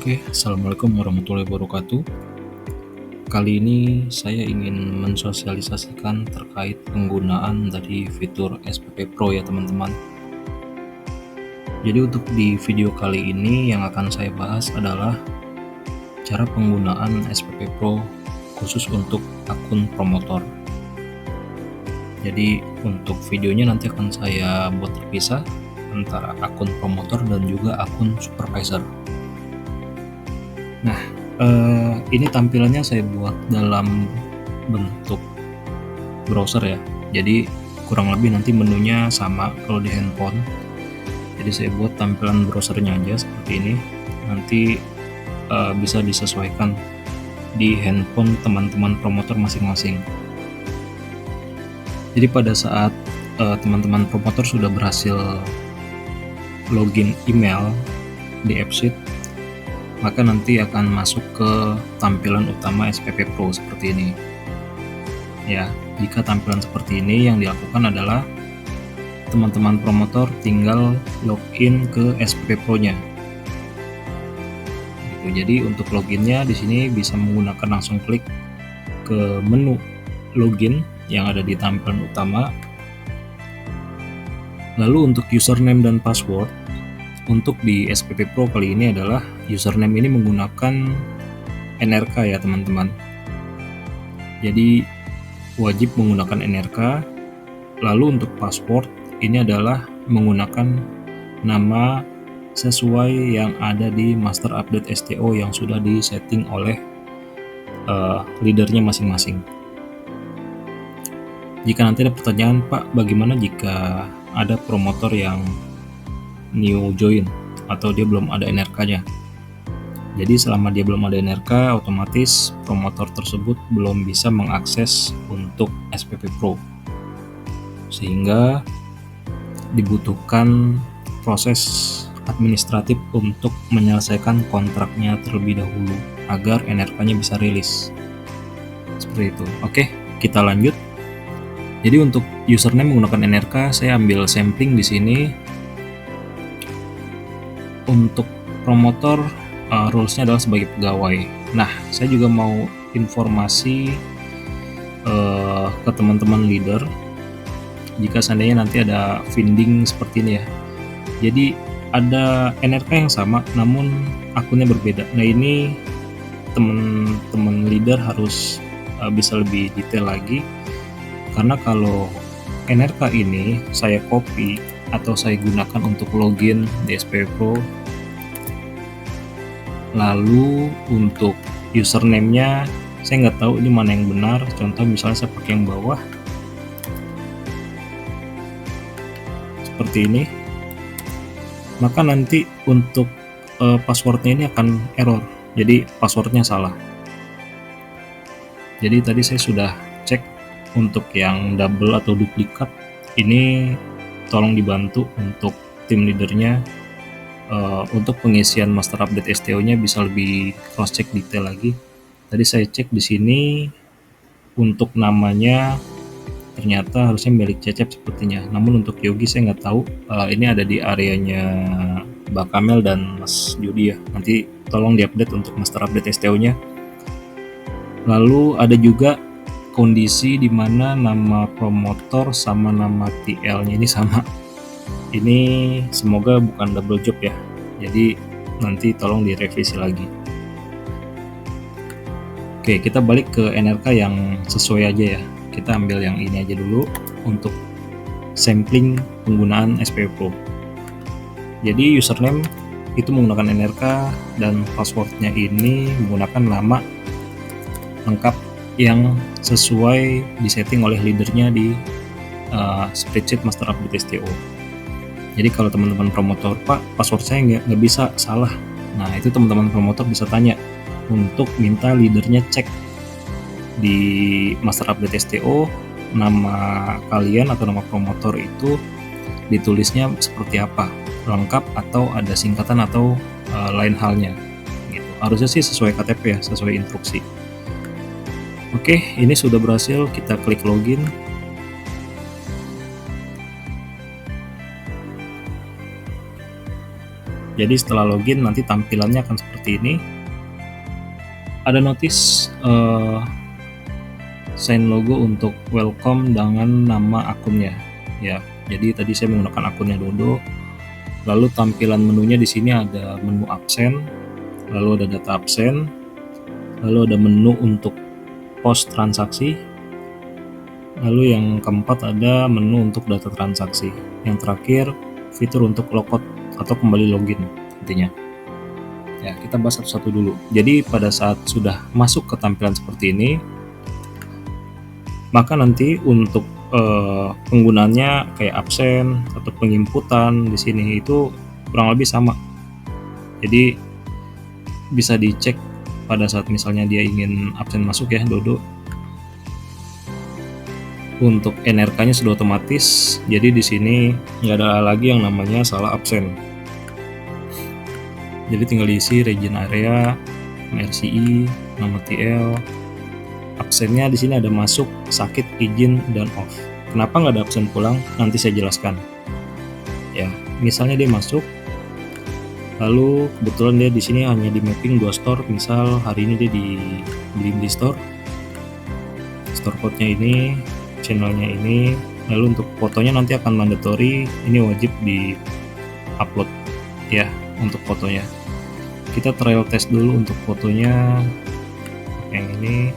Oke, Assalamualaikum warahmatullahi wabarakatuh. Kali ini saya ingin mensosialisasikan terkait penggunaan dari fitur SPP Pro ya teman-teman. Jadi untuk di video kali ini yang akan saya bahas adalah cara penggunaan SPP Pro khusus untuk akun promotor. Jadi untuk videonya nanti akan saya buat terpisah antara akun promotor dan juga akun supervisor. Nah, ini tampilannya saya buat dalam bentuk browser ya. Jadi kurang lebih nanti menunya sama kalau di handphone. Jadi saya buat tampilan browsernya aja seperti ini. Nanti bisa disesuaikan di handphone teman-teman promotor masing-masing. Jadi pada saat teman-teman promotor sudah berhasil login email di AppSheet, maka nanti akan masuk ke tampilan utama SPP Pro seperti ini. Ya, jika tampilan seperti ini yang dilakukan adalah teman-teman promotor tinggal login ke SPP Pro-nya. Gitu. Jadi untuk loginnya di sini bisa menggunakan langsung klik ke menu login yang ada di tampilan utama. Lalu untuk username dan password, untuk di SPP Pro kali ini adalah username ini menggunakan NRK ya teman-teman. Jadi wajib menggunakan NRK. Lalu untuk password ini adalah menggunakan nama sesuai yang ada di master update STO yang sudah disetting oleh leadernya masing-masing. Jika nanti ada pertanyaan, Pak, bagaimana jika ada promotor yang new join atau dia belum ada NRK-nya? Jadi selama dia belum ada NRK, otomatis promotor tersebut belum bisa mengakses untuk SPP Pro. Sehingga dibutuhkan proses administratif untuk menyelesaikan kontraknya terlebih dahulu agar NRK-nya bisa rilis. Seperti itu. Oke, kita lanjut. Jadi untuk username menggunakan NRK, saya ambil sampling di sini. Untuk promotor, rules-nya adalah sebagai pegawai. Nah, saya juga mau informasi ke teman-teman leader jika seandainya nanti ada finding seperti ini ya. Jadi ada NRK yang sama namun akunnya berbeda. Nah, ini teman-teman leader harus bisa lebih detail lagi, karena kalau NRK ini saya copy atau saya gunakan untuk login di SPP Pro, lalu untuk username-nya saya nggak tahu ini mana yang benar. Contoh misalnya saya pakai yang bawah seperti ini, maka nanti untuk passwordnya ini akan error, jadi passwordnya salah. Jadi tadi saya sudah cek untuk yang double atau duplikat ini, tolong dibantu untuk tim leadernya untuk pengisian master update STO-nya bisa lebih cross check detail lagi. Tadi saya cek di sini untuk namanya ternyata harusnya milik Cecep sepertinya. Namun untuk Yogi saya nggak tahu, ini ada di areanya Mbak Kamel dan Mas Judi ya. Nanti tolong diupdate untuk master update STO-nya. Lalu ada juga kondisi di mana nama promotor sama nama TL-nya ini sama. Ini semoga bukan double job ya. Jadi nanti tolong direvisi lagi. Oke, kita balik ke NRK yang sesuai aja ya. Kita ambil yang ini aja dulu untuk sampling penggunaan SPP Pro. Jadi username itu menggunakan NRK dan passwordnya ini menggunakan nama lengkap yang sesuai disetting oleh leadernya di spreadsheet master update STO. Jadi kalau teman-teman promotor, Pak, password saya nggak bisa salah. Nah, itu teman-teman promotor bisa tanya untuk minta leadernya cek di master update STO nama kalian atau nama promotor itu ditulisnya seperti apa, lengkap atau ada singkatan atau lain halnya gitu. Harusnya sih sesuai KTP ya, sesuai instruksi. Oke, ini sudah berhasil, kita klik login. Jadi setelah login nanti tampilannya akan seperti ini. Ada notice sign logo untuk welcome dengan nama akunnya ya. Jadi tadi saya menggunakan akunnya Dodo. Lalu tampilan menunya di sini ada menu absen, lalu ada data absen, lalu ada menu untuk post transaksi, lalu yang keempat ada menu untuk data transaksi, yang terakhir fitur untuk logout atau kembali login intinya. Ya, kita bahas satu-satu dulu. Jadi pada saat sudah masuk ke tampilan seperti ini, maka nanti untuk penggunaannya kayak absen atau penginputan di sini itu kurang lebih sama. Jadi bisa dicek pada saat misalnya dia ingin absen masuk ya Dodo. Untuk NRK-nya sudah otomatis, jadi di sini nggak ada lagi yang namanya salah absen. Jadi tinggal diisi region area, RCI, nama TL. Absennya di sini ada masuk, sakit, izin, dan off. Kenapa nggak ada absen pulang? Nanti saya jelaskan. Ya, misalnya dia masuk, lalu kebetulan dia di sini hanya di mapping 2 store. Misal hari ini dia di Blimdy store, store code-nya ini, channelnya ini. Lalu untuk fotonya nanti akan mandatory, ini wajib di upload ya untuk fotonya. Kita trial test dulu untuk fotonya yang ini.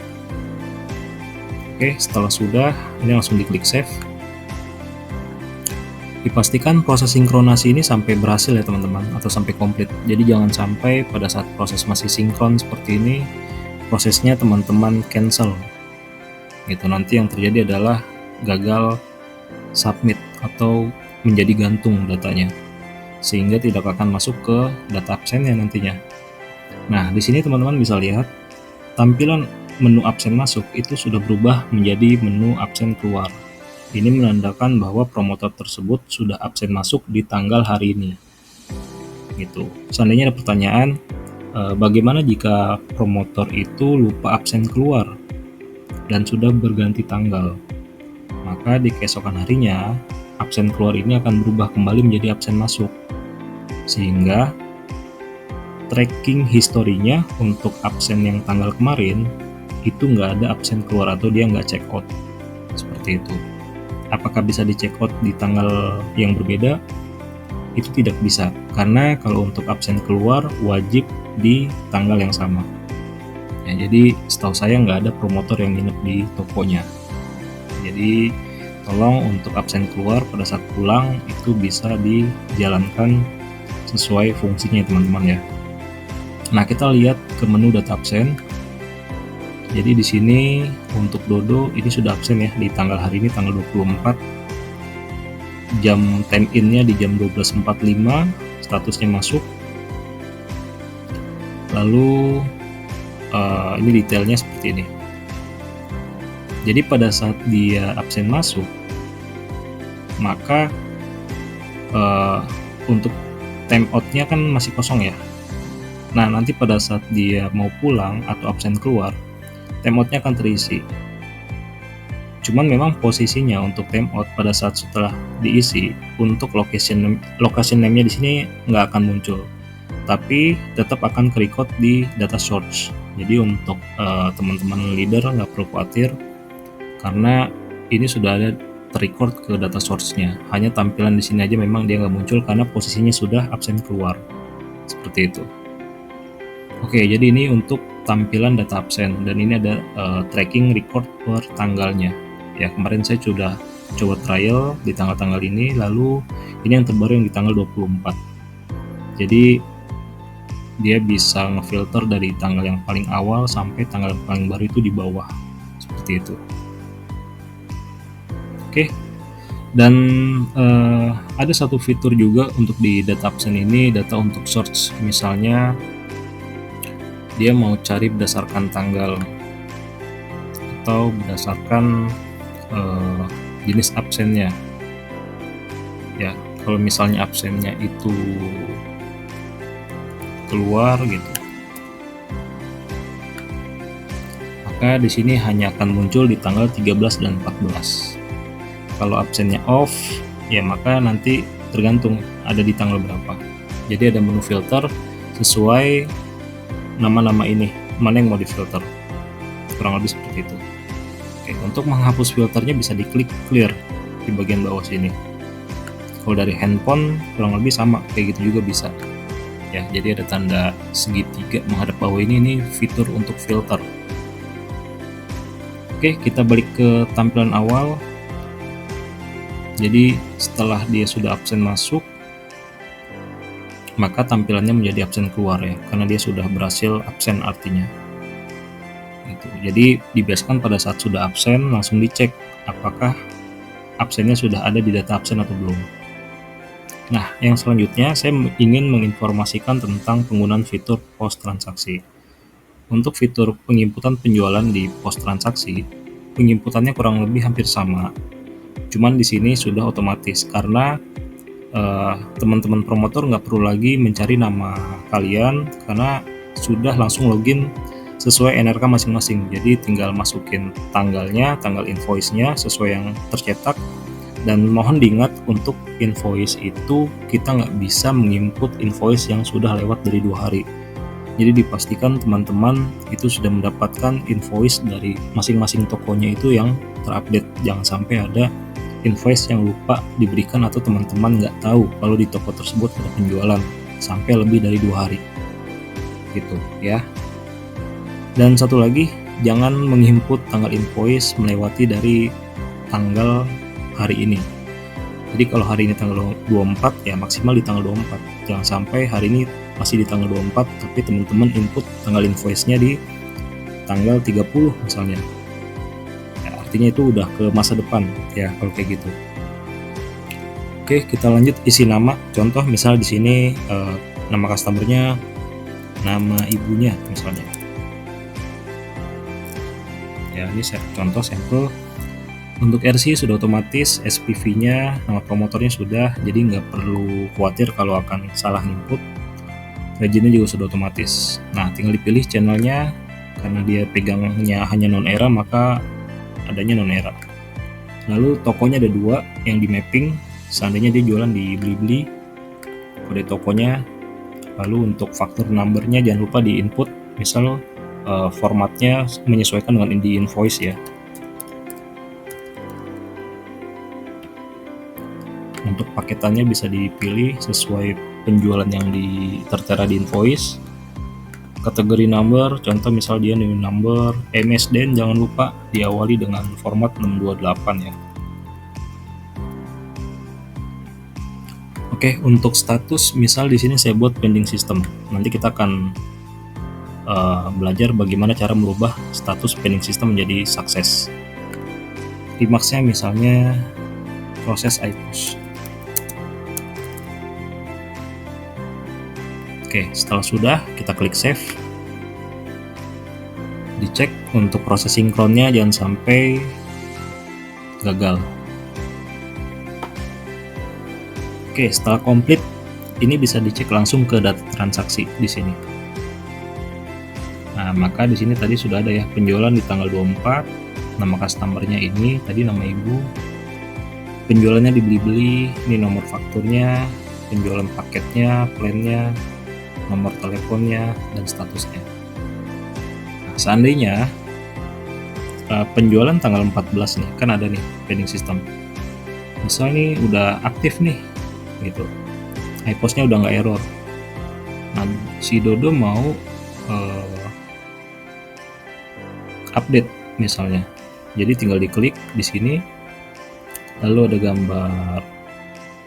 Oke, setelah sudah, ini langsung diklik save. Dipastikan proses sinkronasi ini sampai berhasil ya teman-teman, atau sampai komplit. Jadi jangan sampai pada saat proses masih sinkron seperti ini, prosesnya teman-teman cancel. Gitu, nanti yang terjadi adalah gagal submit atau menjadi gantung datanya, sehingga tidak akan masuk ke data absennya nantinya. Nah, di sini teman-teman bisa lihat tampilan menu absen masuk itu sudah berubah menjadi menu absen keluar. Ini menandakan bahwa promotor tersebut sudah absen masuk di tanggal hari ini. Gitu. Seandainya ada pertanyaan, bagaimana jika promotor itu lupa absen keluar dan sudah berganti tanggal? Maka di keesokan harinya, absen keluar ini akan berubah kembali menjadi absen masuk. Sehingga tracking historinya untuk absen yang tanggal kemarin itu nggak ada absen keluar atau dia nggak check out seperti itu. Apakah bisa di check out di tanggal yang berbeda? Itu tidak bisa, karena kalau untuk absen keluar wajib di tanggal yang sama ya. Jadi setahu saya nggak ada promotor yang nginep di tokonya. Jadi tolong untuk absen keluar pada saat pulang itu bisa dijalankan sesuai fungsinya teman-teman ya. Nah, kita lihat ke menu data absen. Jadi di sini untuk Dodo ini sudah absen ya di tanggal hari ini, tanggal 24. Jam time in-nya di jam 12.45, statusnya masuk. Lalu ini detailnya seperti ini. Jadi pada saat dia absen masuk, maka untuk time out-nya kan masih kosong ya. Nah, nanti pada saat dia mau pulang atau absen keluar, time out-nya akan terisi. Cuman memang posisinya untuk time out pada saat setelah diisi, untuk location name-nya di sini nggak akan muncul, tapi tetap akan ke-record di data source. Jadi untuk teman-teman leader nggak perlu khawatir, karena ini sudah ada ter-record ke data source-nya. Hanya tampilan di sini aja memang dia nggak muncul karena posisinya sudah absen keluar. Seperti itu. Oke, jadi ini untuk tampilan data absen, dan ini ada tracking record per tanggalnya. Ya, kemarin saya sudah coba trial di tanggal-tanggal ini, lalu ini yang terbaru yang di tanggal 24. Jadi dia bisa ngefilter dari tanggal yang paling awal sampai tanggal yang paling baru itu di bawah. Seperti itu. Oke. Dan ada satu fitur juga untuk di data absen ini, data untuk search. Misalnya dia mau cari berdasarkan tanggal atau berdasarkan jenis absennya ya. Kalau misalnya absennya itu keluar gitu, maka di sini hanya akan muncul di tanggal 13 dan 14. Kalau absennya off ya, maka nanti tergantung ada di tanggal berapa. Jadi ada menu filter sesuai nama-nama ini, mana yang mau difilter, kurang lebih seperti itu. Oke, untuk menghapus filternya bisa diklik clear di bagian bawah sini. Kalau dari handphone kurang lebih sama, kayak gitu juga bisa. Ya, jadi ada tanda segitiga menghadap bawah ini fitur untuk filter. Oke, kita balik ke tampilan awal. Jadi setelah dia sudah absen masuk, maka tampilannya menjadi absen keluar ya, karena dia sudah berhasil absen artinya. Gitu. Jadi dibiasakan pada saat sudah absen langsung dicek apakah absennya sudah ada di data absen atau belum. Nah, yang selanjutnya saya ingin menginformasikan tentang penggunaan fitur post transaksi. Untuk fitur penginputan penjualan di post transaksi, penginputannya kurang lebih hampir sama. Cuman di sini sudah otomatis karena teman-teman promotor nggak perlu lagi mencari nama kalian karena sudah langsung login sesuai NRK masing-masing. Jadi tinggal masukin tanggalnya, tanggal invoice-nya sesuai yang tercetak. Dan mohon diingat untuk invoice itu kita nggak bisa menginput invoice yang sudah lewat dari 2 hari. Jadi dipastikan teman-teman itu sudah mendapatkan invoice dari masing-masing tokonya itu yang terupdate. Jangan sampai ada invoice yang lupa diberikan atau teman-teman nggak tahu kalau di toko tersebut ada penjualan sampai lebih dari 2 hari gitu ya. Dan satu lagi, jangan menginput tanggal invoice melewati dari tanggal hari ini. Jadi kalau hari ini tanggal 24 ya maksimal di tanggal 24. Jangan sampai hari ini masih di tanggal 24 tapi teman-teman input tanggal invoice-nya di tanggal 30 misalnya. Artinya itu udah ke masa depan ya kalau kayak gitu. Oke, kita lanjut isi nama. Contoh misal di sini nama customernya, nama ibunya misalnya. Ya, ini contoh sampel. Untuk RC sudah otomatis, SPV-nya, nama promotornya sudah, jadi nggak perlu khawatir kalau akan salah input. Regionnya juga sudah otomatis. Nah, tinggal dipilih channelnya, karena dia pegangnya hanya non-era maka adanya non-era. Lalu tokonya ada 2 yang di mapping, seandainya dia jualan di Blibli, kode tokonya. Lalu untuk faktur numbernya jangan lupa di input, misal formatnya menyesuaikan dengan di invoice ya. Untuk paketannya bisa dipilih sesuai penjualan yang tertera di invoice. Kategori number, contoh misal dia new number, MSDN jangan lupa diawali dengan format 628 ya. Oke, untuk status misal di sini saya buat pending system. Nanti kita akan belajar bagaimana cara merubah status pending system menjadi sukses. Remaksnya misalnya proses IPOS. Oke, setelah sudah kita klik save. Dicek untuk proses sinkronnya jangan sampai gagal. Oke, setelah komplit ini bisa dicek langsung ke data transaksi di sini. Nah, maka di sini tadi sudah ada ya penjualan di tanggal 24, nama customernya ini, tadi nama ibu, penjualannya di Blibli, ini nomor fakturnya, penjualan paketnya, plannya, nomor teleponnya, dan statusnya. Nah, seandainya penjualan tanggal 14 nih, kan ada nih pending system. Misal nih udah aktif nih, gitu. IPOS-nya udah nggak error. Nah, si Dodo mau update misalnya. Jadi tinggal diklik di sini, lalu ada gambar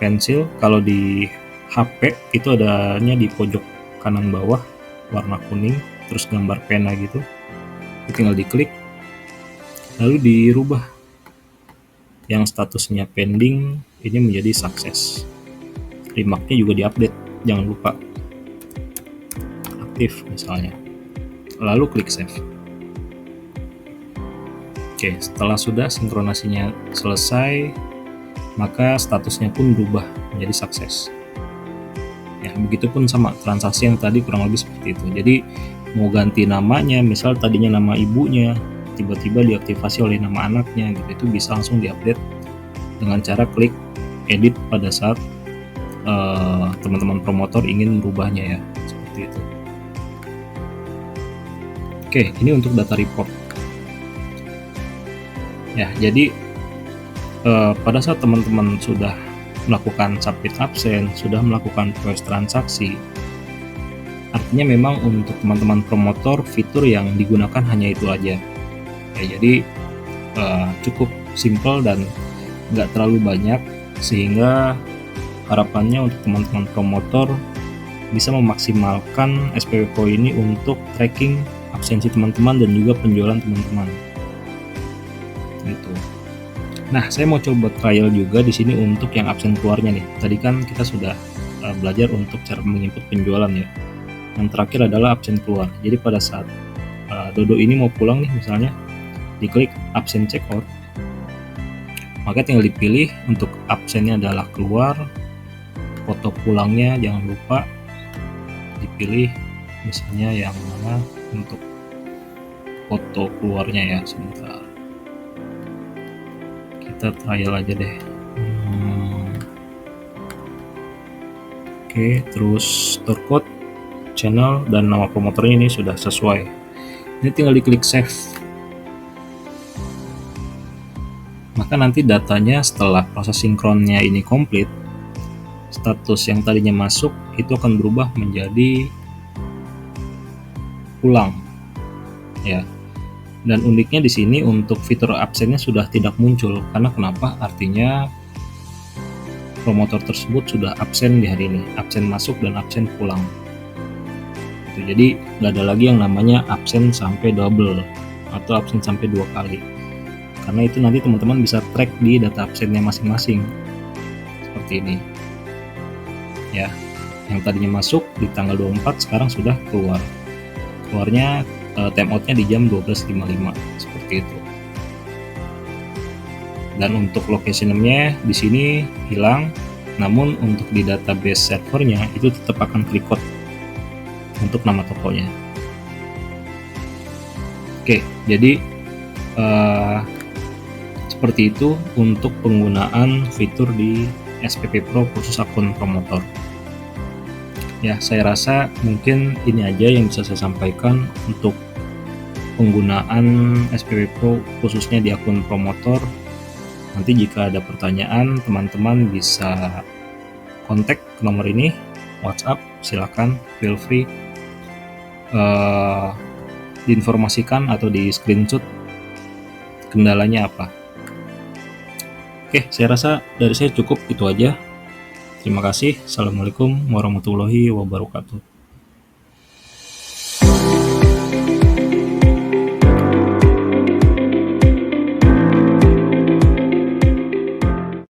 pensil. Kalau di HP itu adanya di pojok kanan bawah warna kuning, terus gambar pena gitu. Tinggal diklik, lalu dirubah yang statusnya pending ini menjadi sukses. Remarknya juga diupdate, jangan lupa aktif misalnya. Lalu klik save. Oke, setelah sudah sinkronasinya selesai, maka statusnya pun berubah menjadi sukses. Ya, begitupun sama transaksi yang tadi kurang lebih seperti itu. Jadi mau ganti namanya, misal tadinya nama ibunya, tiba-tiba diaktifasi oleh nama anaknya gitu, itu bisa langsung diupdate dengan cara klik edit pada saat teman-teman promotor ingin merubahnya ya, seperti itu. Oke, ini untuk data report ya. Jadi pada saat teman-teman sudah melakukan submit absen, sudah melakukan proses transaksi, artinya memang untuk teman-teman promotor fitur yang digunakan hanya itu aja ya. Jadi cukup simple dan nggak terlalu banyak, sehingga harapannya untuk teman-teman promotor bisa memaksimalkan SPP Pro ini untuk tracking absensi teman-teman dan juga penjualan teman-teman. Itu. Nah, saya mau coba trial juga di sini untuk yang absen keluarnya nih. Tadi kan kita sudah belajar untuk cara menginput penjualan ya. Yang terakhir adalah absen keluar. Jadi pada saat Dodo ini mau pulang nih misalnya, diklik absen checkout, maka tinggal dipilih untuk absennya adalah keluar, foto pulangnya jangan lupa dipilih, misalnya yang mana untuk foto keluarnya ya. Sebentar, kita trial aja deh. Oke, terus store code, channel, dan nama promotornya ini sudah sesuai. Ini tinggal diklik save. Maka nanti datanya setelah proses sinkronnya ini komplit, status yang tadinya masuk itu akan berubah menjadi pulang ya. Dan uniknya di sini untuk fitur absennya sudah tidak muncul. Karena kenapa? Artinya promotor tersebut sudah absen di hari ini, absen masuk dan absen pulang. Jadi nggak ada lagi yang namanya absen sampai double atau absen sampai 2 kali. Karena itu nanti teman-teman bisa track di data absennya masing-masing. Seperti ini. Ya, yang tadinya masuk di tanggal 24 sekarang sudah keluar. Keluarnya timeoutnya di jam 12.55 seperti itu. Dan untuk location name-nya di sini hilang, namun untuk di database servernya itu tetap akan record untuk nama tokonya. Oke, jadi seperti itu untuk penggunaan fitur di SPP Pro khusus akun promotor. Ya, saya rasa mungkin ini aja yang bisa saya sampaikan untuk penggunaan SPP Pro khususnya di akun promotor. Nanti jika ada pertanyaan, teman-teman bisa kontak ke nomor ini, WhatsApp, silakan, feel free diinformasikan atau di screenshot kendalanya apa. Oke, saya rasa dari saya cukup itu aja. Terima kasih. Assalamualaikum warahmatullahi wabarakatuh.